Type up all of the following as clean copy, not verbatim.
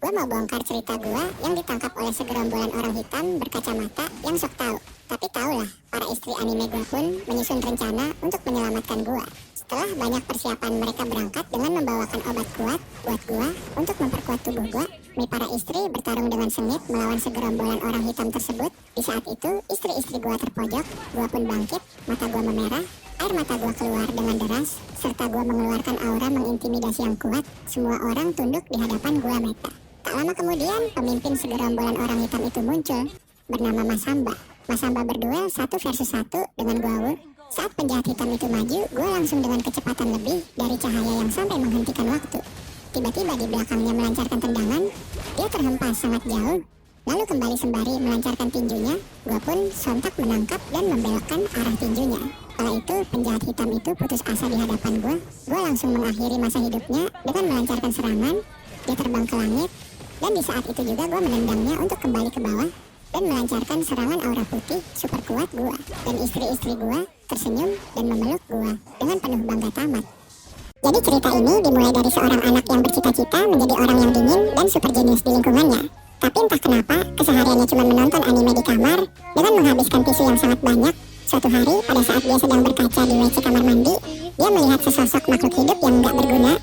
Gue mau bongkar cerita gue yang ditangkap oleh segerombolan orang hitam berkacamata yang sok tahu. Tapi tahulah, para istri anime gue pun menyusun rencana untuk menyelamatkan gue. Setelah banyak persiapan, mereka berangkat dengan membawakan obat kuat buat gue untuk memperkuat tubuh gue. Para istri bertarung dengan sengit melawan segerombolan orang hitam tersebut. Di saat itu, istri-istri gue terpojok, gue pun bangkit, mata gue memerah, air mata gue keluar dengan deras, serta gue mengeluarkan aura mengintimidasi yang kuat. Semua orang tunduk di hadapan gue Meta. Tak lama kemudian, pemimpin segerombolan orang hitam itu muncul, bernama Mas Hamba. Mas Hamba berduel 1 versus 1 dengan Guawur. Saat penjahat hitam itu maju, gue langsung dengan kecepatan lebih dari cahaya yang sampai menghentikan waktu. Tiba-tiba di belakangnya melancarkan tendangan, dia terhempas sangat jauh, lalu kembali sembari melancarkan tinjunya. Gue pun sontak menangkap dan membelokkan arah tinjunya. Kala itu, penjahat hitam itu putus asa di hadapan gue. Gue langsung mengakhiri masa hidupnya dengan melancarkan serangan. Dia terbang ke langit, dan di saat itu juga gue menendangnya untuk kembali ke bawah dan melancarkan serangan aura putih super kuat gue. Dan istri-istri gue tersenyum dan memeluk gue dengan penuh bangga tamat. Jadi cerita ini dimulai dari seorang anak yang bercita-cita menjadi orang yang dingin dan super jenius di lingkungannya. Tapi entah kenapa, kesehariannya cuma menonton anime di kamar dengan menghabiskan tisu yang sangat banyak. Suatu hari, pada saat dia sedang berkaca di WC kamar mandi, dia melihat sesosok makhluk hidup yang gak berguna,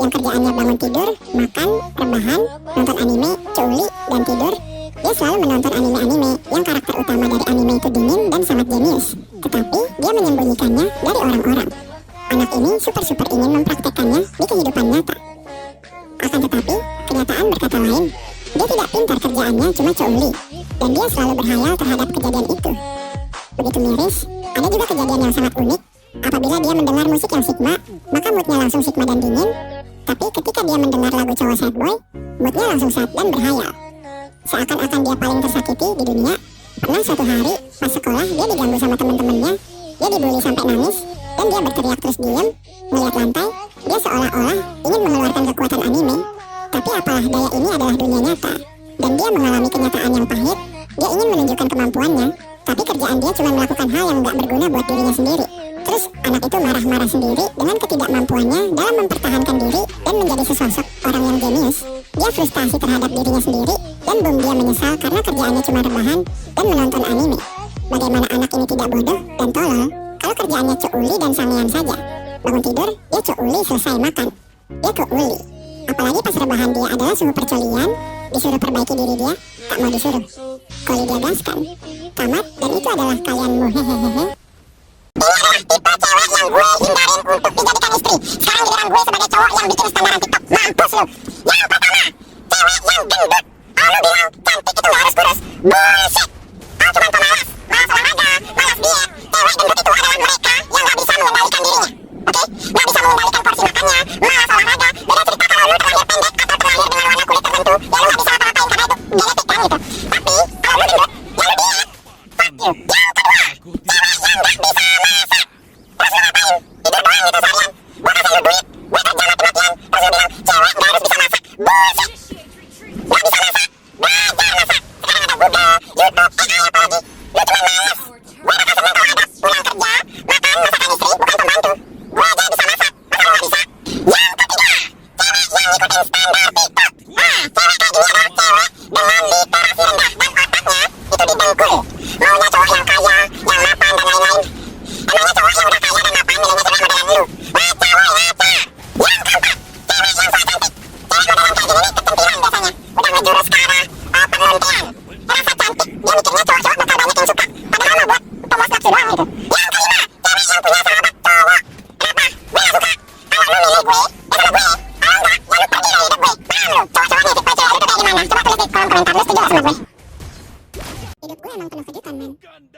yang kerjaannya bangun tidur, makan, rebahan, nonton anime, culi, dan tidur. Dia selalu menonton anime-anime yang karakter utama dari anime itu dingin dan sangat jenius. Tetapi, dia menyembunyikannya dari orang-orang. Anak ini super-super ingin mempraktekannya di kehidupan nyata. Akan tetapi, kenyataan berkata lain. Dia tidak pintar kerjaannya, cuma culi. Dan dia selalu berhayal terhadap kejadian itu. Begitu miris, ada juga kejadian yang sangat unik. Apabila dia mendengar musik yang sigma, maka moodnya langsung sigma dan dingin. Tapi ketika dia mendengar lagu cowok sad boy, moodnya langsung sad dan berhayal. Seakan-akan dia paling tersakiti di dunia. Pernah suatu hari, pas sekolah, dia diganggu sama teman-temannya. Dia dibully sampai nangis, dan dia berteriak terus diam, melihat lantai. Dia seolah-olah ingin mengeluarkan kekuatan anime. Tapi apalah daya, ini adalah dunia nyata. Dan dia mengalami kenyataan yang pahit. Dia ingin menunjukkan kemampuannya, tapi kerjaan dia cuma melakukan hal yang gak berguna buat dirinya sendiri. Terus anak itu marah-marah sendiri dengan ketidakmampuannya dalam mempertahankan diri dan menjadi sesosok orang yang jenius. Dia frustasi terhadap dirinya sendiri, dan dia menyesal karena kerjaannya cuma rebahan dan menonton anime. Bagaimana anak ini tidak bodoh dan tolol kalau kerjaannya culi dan sangean saja. Bangun tidur, dia culi, selesai makan, dia keuli. Apalagi pas rebahan dia adalah suhu percolian, disuruh perbaiki diri dia, tak mau disuruh. Koli dia gaskan. Tamat, dan itu adalah kalianmu, hehehehe. Ini adalah tipe cewek yang gue hindarin untuk dijadikan istri. Sekarang giliran gue sebagai cowok yang bikin standaran TikTok. Mampus lu. Yang pertama, cewek yang gendut. Oh, lu bilang cantik itu gak harus kurus. Bullshit. Oh, cuma pemalas, malas olahraga, malas diet. Cewek gendut itu adalah mereka yang gak bisa mengendalikan dirinya. Oke? Gak bisa mengendalikan porsi makannya, malas olahraga. Beda cerita kalau lu terlahir pendek atau terlahir dengan warna kulit tertentu, ya lu gak bisa apa-apain karena itu genetik kan gitu. Tapi kalau lu gendut, ya lu diet. Fuck you. Yang kedua, cewek yang gak bisa masak. Terus lu ngapain? Tidur doang gitu seharian. Gua kasih lu duit, gue kerja mati-matian. Terus lu bilang cewek gak harus bisa masak. Bullshit. Gak bisa masak, belajar masak. Sekarang ada Google, YouTube, AI apalagi. Lu cuma malas. Gue bakal seneng kalau ada pulang kerja, makan, masakan istri, bukan pembantu. Gue aja bisa masak, masa lu gak bisa? Yang ketiga, cewek yang ngikutin standar TikTok. Cewek kayak gini adalah cewek dengan literasi rendah dan otaknya itu didengkul. Maunya cowok yang kaya, yang mapan dan lain-lain. Emangnya cowok yang udah kaya dan mapan milihnya cewek modelan lu? Ngaca woy, ngaca. Yang keempat, cewek yang so cantik. Cewek modelan kayak gini nih kecantilan biasanya. Udah ngejurus ke arah penghentian. Rasa cantik, dia mikirnya cowok-cowok bakal banyak yang suka. Padahal mah buat pemuas nafsu doang gitu. Yang kelima, cewek yang punya sahabat cowok. Kenapa? Gue gak suka. Kalau lu milih gue, ya sama gue. Kalau enggak, ya lu pergi dari hidup gue. Paham lu? Cowok-cowoknya tipe cewek itu kayak gimana? Coba tulis di kolom komentar, lu setuju gak sama gue? Hidup gue emang penuh kejutan, men.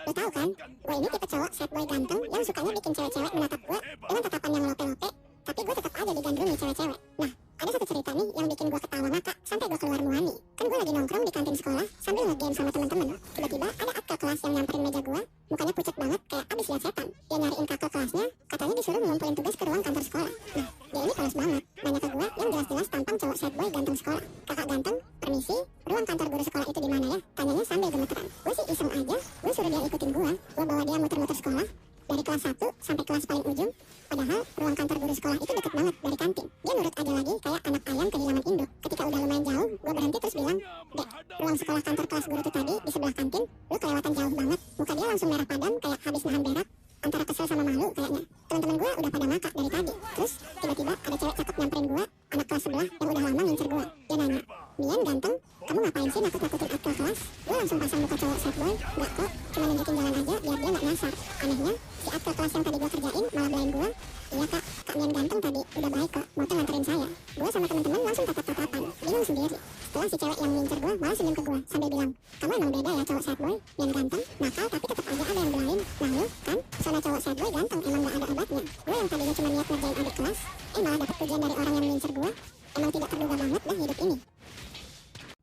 Lo tau kan, gue ini tipe cowok sad boy ganteng yang sukanya bikin cewek-cewek menatap gue dengan tatapan yang lope-lope, tapi gue tetap aja digandrungi cewek-cewek. Nah, ada satu cerita nih yang bikin gue ketawa ngakak sampai gue keluar muani. Kan gue lagi nongkrong di kantin sekolah sambil ngegame sama temen-temen. Tiba-tiba ada kakak kelas yang nyamperin meja gue, mukanya pucat banget kayak abis lihat setan. Dia nyariin kakak kelasnya, katanya disuruh ngumpulin tugas ke ruang kantor sekolah. Nah, dia ini polos banget, nanya ke gue yang jelas-jelas tampang cowok sad boy ganteng sekolah. Kakak ganteng, permisi, ruang kantor guru sekolah itu di mana ya? Tanyanya sambil gemeteran. Gue sih iseng aja, gue suruh dia ikutin gue bawa dia muter-muter sekolah. dari kelas 1 sampai kelas paling ujung. Padahal ruang kantor guru sekolah itu deket banget dari kantin. Dia nurut aja lagi kayak anak ayam kehilangan induk. Ketika udah lumayan jauh, gue berhenti terus bilang, "Dek, ruang sekolah kantor kelas guru tuh tadi di sebelah kantin, lu kelewatan jauh banget." Muka dia langsung merah padam kayak habis nahan berak, antara kesel sama malu kayaknya. Teman-teman gue udah pada ngakak dari tadi. Terus tiba-tiba ada cewek cakep nyamperin gue, anak kelas sebelah yang udah lama ngincer gue. Dia nanya, "Mian ganteng, kamu ngapain sih nakut-nakutin aktor kelas?" Gue langsung pasang muka cowok sad boy. "Gak kok, cuma nunjukin jalan aja biar dia gak nyasar." Anehnya, si aktor kelas yang tadi gue kerjain malah belain gue. "Iya kak, Kak Mian ganteng tadi, udah baik kok, mau tuh nganterin saya." Gue sama teman-teman langsung tatap-tatapan, bingung sendiri. Setelah si cewek yang ngincer gue malah senyum ke gue sambil bilang, "Kamu emang beda ya cowok sad boy, Mian ganteng, nakal tapi tetap aja ada yang belain. Nah lu kan, soalnya cowok sad boy ganteng emang gak ada obatnya." Gue yang tadinya cuma niat ngerjain adik kelas, malah dapet pujian dari orang yang ngincer gue. Emang tidak terduga banget dah hidup ini.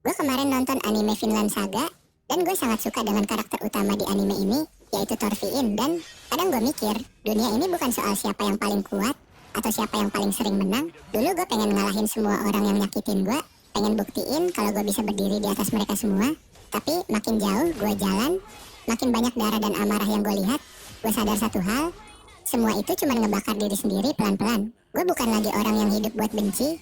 Gue kemarin nonton anime Vinland Saga, dan gue sangat suka dengan karakter utama di anime ini, yaitu Thorfinn. Dan kadang gue mikir, dunia ini bukan soal siapa yang paling kuat, atau siapa yang paling sering menang. Dulu gue pengen ngalahin semua orang yang nyakitin gue, pengen buktiin kalau gue bisa berdiri di atas mereka semua. Tapi makin jauh gue jalan, makin banyak darah dan amarah yang gue lihat, gue sadar satu hal, semua itu cuma ngebakar diri sendiri pelan-pelan. Gue bukan lagi orang yang hidup buat benci.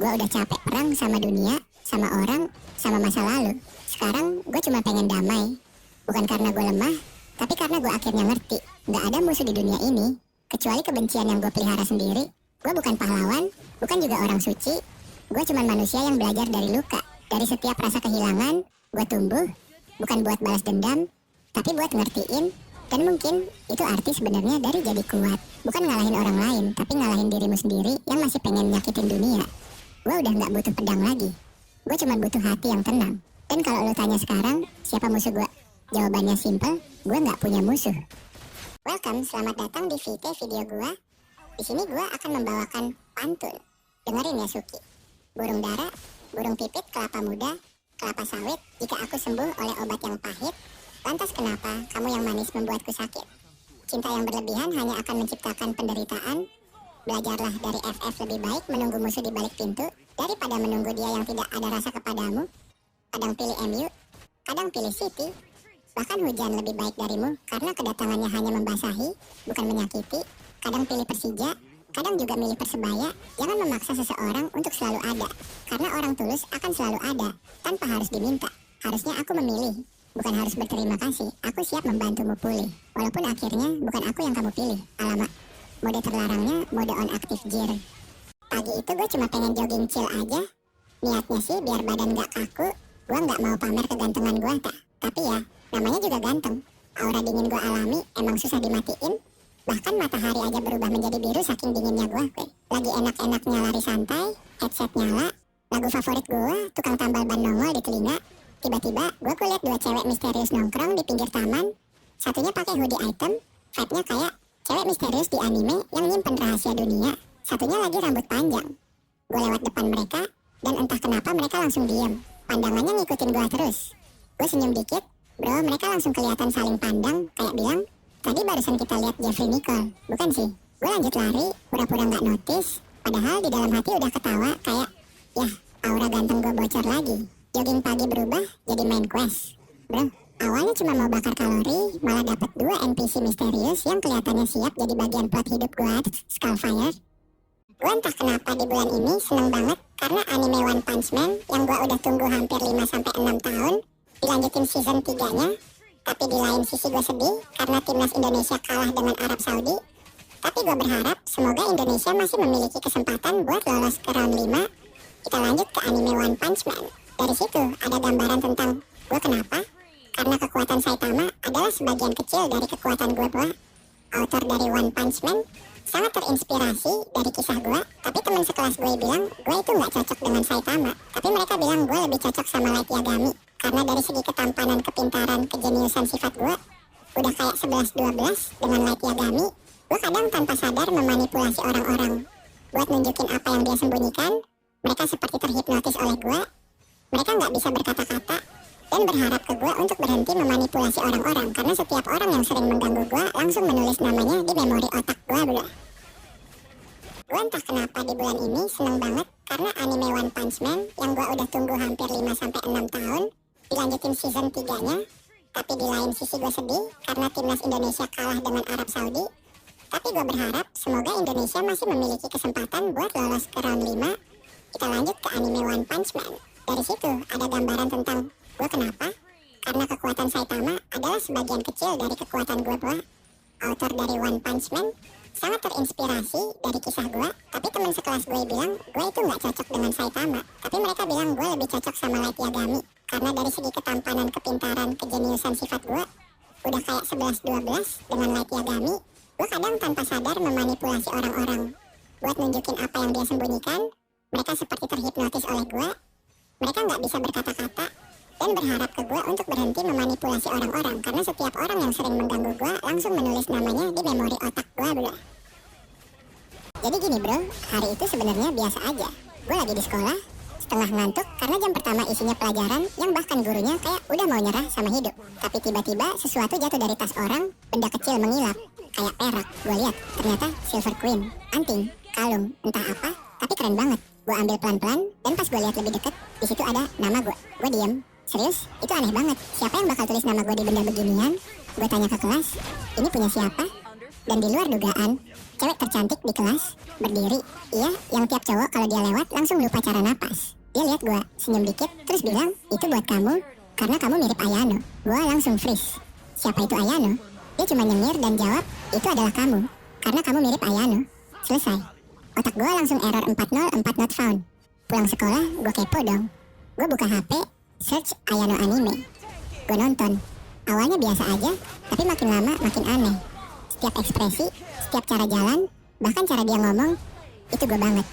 Gue udah capek perang sama dunia, sama orang, sama masa lalu. Sekarang gue cuma pengen damai. Bukan karena gue lemah, tapi karena gue akhirnya ngerti, gak ada musuh di dunia ini, kecuali kebencian yang gue pelihara sendiri. Gue bukan pahlawan, bukan juga orang suci. Gue cuma manusia yang belajar dari luka. Dari setiap rasa kehilangan, gue tumbuh, bukan buat balas dendam, tapi buat ngertiin. Dan mungkin itu arti sebenarnya dari jadi kuat. Bukan ngalahin orang lain, tapi ngalahin dirimu sendiri yang masih pengen nyakitin dunia. Gue udah gak butuh pedang lagi. Gue cuma butuh hati yang tenang. Dan kalau lo tanya sekarang, siapa musuh gue? Jawabannya simple, gue gak punya musuh. Welcome, selamat datang di VT video gue. Di sini gue akan membawakan pantun. Dengerin ya Suki. Burung dara, burung pipit, kelapa muda, kelapa sawit. Jika aku sembuh oleh obat yang pahit, lantas kenapa kamu yang manis membuatku sakit? Cinta yang berlebihan hanya akan menciptakan penderitaan. Belajarlah dari FF, lebih baik menunggu musuh di balik pintu daripada menunggu dia yang tidak ada rasa kepadamu. Kadang pilih MU, kadang pilih City. Bahkan hujan lebih baik darimu karena kedatangannya hanya membasahi, bukan menyakiti. Kadang pilih Persija, kadang juga milih Persebaya. Jangan memaksa seseorang untuk selalu ada, karena orang tulus akan selalu ada, tanpa harus diminta. Harusnya aku memilih, bukan harus berterima kasih. Aku siap membantumu pulih, walaupun akhirnya bukan aku yang kamu pilih. Alamak, mode terlarangnya mode on aktif jir. Pagi itu gue cuma pengen jogging chill aja. Niatnya sih biar badan gak kaku. Gue gak mau pamer kegantengan gue tak. Tapi ya, namanya juga ganteng. Aura dingin gue alami emang susah dimatiin. Bahkan matahari aja berubah menjadi biru saking dinginnya gue. Lagi enak-enaknya lari santai, headset nyala. Lagu favorit gue, tukang tambal ban nongol di telinga. Tiba-tiba gue kulihat dua cewek misterius nongkrong di pinggir taman. Satunya pakai hoodie item, vibe-nya kayak cewek misterius di anime yang nyimpen rahasia dunia. Satunya lagi rambut panjang. Gue lewat depan mereka, dan entah kenapa mereka langsung diem. Pandangannya ngikutin gue terus. Gue senyum dikit, bro mereka langsung kelihatan saling pandang, kayak bilang, tadi barusan kita lihat Jeffrey Nicole. Bukan sih, gue lanjut lari, pura-pura gak notice. Padahal di dalam hati udah ketawa, kayak, yah aura ganteng gue bocor lagi. Jogging pagi berubah jadi main quest. Bro, awalnya cuma mau bakar kalori, malah dapet 2 NPC misterius yang kelihatannya siap jadi bagian plot hidup gue, Skullfire. Gue entah kenapa di bulan ini seneng banget karena anime One Punch Man yang gue udah tunggu hampir 5-6 tahun dilanjutin season 3-nya. Tapi di lain sisi gue sedih karena timnas Indonesia kalah dengan Arab Saudi. Tapi gue berharap semoga Indonesia masih memiliki kesempatan buat lolos ke round 5. Kita lanjut ke anime One Punch Man. Dari situ ada gambaran tentang gue kenapa. Karena kekuatan Saitama adalah sebagian kecil dari kekuatan gue pula. Autor dari One Punch Man sangat terinspirasi dari kisah gue, tapi teman sekelas gue bilang gue itu nggak cocok dengan Saitama. Tapi mereka bilang gue lebih cocok sama Light Yagami. Karena dari segi ketampanan, kepintaran, kejeniusan sifat gue, udah kayak 11-12 dengan Light Yagami. Gue kadang tanpa sadar memanipulasi orang-orang buat nunjukin apa yang dia sembunyikan. Mereka seperti terhipnotis oleh gue. Mereka nggak bisa berkata-kata dan berharap ke gue untuk berhenti memanipulasi orang-orang, karena setiap orang yang sering mengganggu gue langsung menulis namanya di memori otak gue bro. Gue entah kenapa di bulan ini seneng banget karena anime One Punch Man yang gue udah tunggu hampir 5-6 tahun dilanjutin season 3-nya. Tapi di lain sisi gue sedih karena timnas Indonesia kalah dengan Arab Saudi. Tapi gue berharap semoga Indonesia masih memiliki kesempatan buat lolos ke round 5. Kita lanjut ke anime One Punch Man. Dari situ ada gambaran tentang gue kenapa. Karena kekuatan Saitama adalah sebagian kecil dari kekuatan gue pula. Autor dari One Punch Man sangat terinspirasi dari kisah gue. Tapi teman sekelas gue bilang gue itu nggak cocok dengan Saitama. Tapi mereka bilang gue lebih cocok sama Light Yagami. Karena dari segi ketampanan, kepintaran, kejeniusan sifat gue udah kayak 11-12 dengan Light Yagami. Gue kadang tanpa sadar memanipulasi orang-orang buat nunjukin apa yang dia sembunyikan. Mereka seperti terhipnotis oleh gue. Mereka nggak bisa berkata-kata dan berharap ke gue untuk berhenti memanipulasi orang-orang. Karena setiap orang yang sering mengganggu gue langsung menulis namanya di memori otak gue, bro. Jadi gini bro, hari itu sebenarnya biasa aja. Gue lagi di sekolah, setengah ngantuk karena jam pertama isinya pelajaran yang bahkan gurunya kayak udah mau nyerah sama hidup. Tapi tiba-tiba sesuatu jatuh dari tas orang, benda kecil mengilap, kayak perak. Gue lihat, ternyata silver queen, anting, kalung, entah apa, tapi keren banget. Gue ambil pelan-pelan dan pas gue lihat lebih deket, di situ ada nama gue. Gue diem. Serius? Itu aneh banget. Siapa yang bakal tulis nama gue di benda beginian? Gue tanya ke kelas, ini punya siapa? Dan di luar dugaan, cewek tercantik di kelas, berdiri. Iya, yang tiap cowok kalau dia lewat langsung lupa cara napas. Dia lihat gue, senyum dikit, terus bilang, itu buat kamu, karena kamu mirip Ayano. Gue langsung freeze. Siapa itu Ayano? Dia cuma nyengir dan jawab, itu adalah kamu, karena kamu mirip Ayano. Selesai. Otak gue langsung error 404 not found. Pulang sekolah, gue kepo dong. Gue buka HP, search Ayano anime. Gue nonton. Awalnya biasa aja, tapi makin lama makin aneh. Setiap ekspresi, setiap cara jalan, bahkan cara dia ngomong, itu gue banget.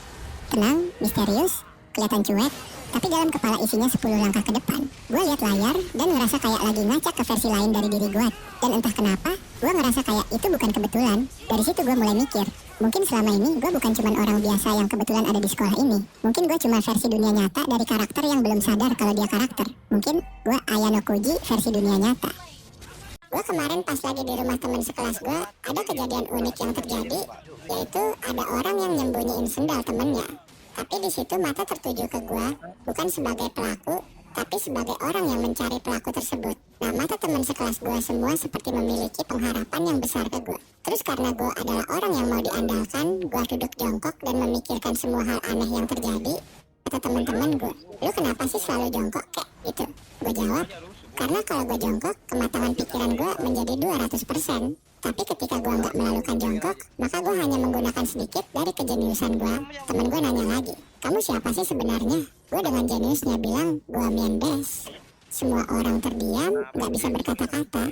Tenang, misterius, kelihatan cuek, tapi dalam kepala isinya 10 langkah ke depan. Gue lihat layar dan ngerasa kayak lagi ngacak ke versi lain dari diri gue. Dan entah kenapa, gue ngerasa kayak itu bukan kebetulan. Dari situ gue mulai mikir, mungkin selama ini gue bukan cuma orang biasa yang kebetulan ada di sekolah ini. Mungkin gue cuma versi dunia nyata dari karakter yang belum sadar kalau dia karakter. Mungkin gue Ayano Koji versi dunia nyata. Gue kemarin pas lagi di rumah teman sekelas gue, ada kejadian unik yang terjadi, yaitu ada orang yang nyembunyiin sendal temennya. Tapi di situ mata tertuju ke gue, bukan sebagai pelaku, tapi sebagai orang yang mencari pelaku tersebut. Nah, mata teman sekelas gue semua seperti memiliki pengharapan yang besar ke gue. Terus karena gue adalah orang yang mau diandalkan, gue duduk jongkok dan memikirkan semua hal aneh yang terjadi. Kata teman-teman gue, lu kenapa sih selalu jongkok kayak gitu? Gue jawab, karena kalau gue jongkok, kematangan pikiran gue menjadi 200%. Tapi ketika gue nggak melakukan jongkok, maka gue hanya menggunakan sedikit dari kejeniusan gue. Temen gue nanya lagi, kamu siapa sih sebenarnya? Gue dengan jeniusnya bilang, gue Miandes. Semua orang terdiam, nggak bisa berkata-kata.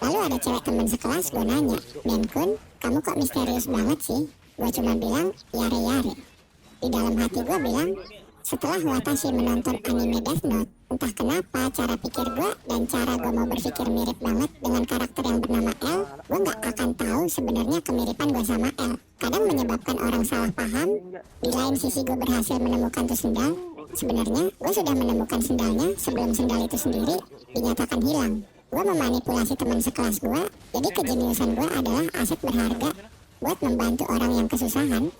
Lalu ada cewek teman sekelas, gue nanya, Miankun, kamu kok misterius banget sih? Gue cuma bilang, yare-yare. Di dalam hati gue bilang, setelah Watashi menonton anime Death Note, entah kenapa cara pikir gue dan cara gue mau berpikir mirip banget dengan karakter yang bernama L. Gue gak akan tahu sebenarnya kemiripan gue sama L. Kadang menyebabkan orang salah paham. Di lain sisi gue berhasil menemukan tuh sendal. Sebenarnya gue sudah menemukan sendalnya sebelum sendal itu sendiri dinyatakan hilang. Gue memanipulasi teman sekelas gue, jadi kejeniusan gue adalah aset berharga buat membantu orang yang kesusahan.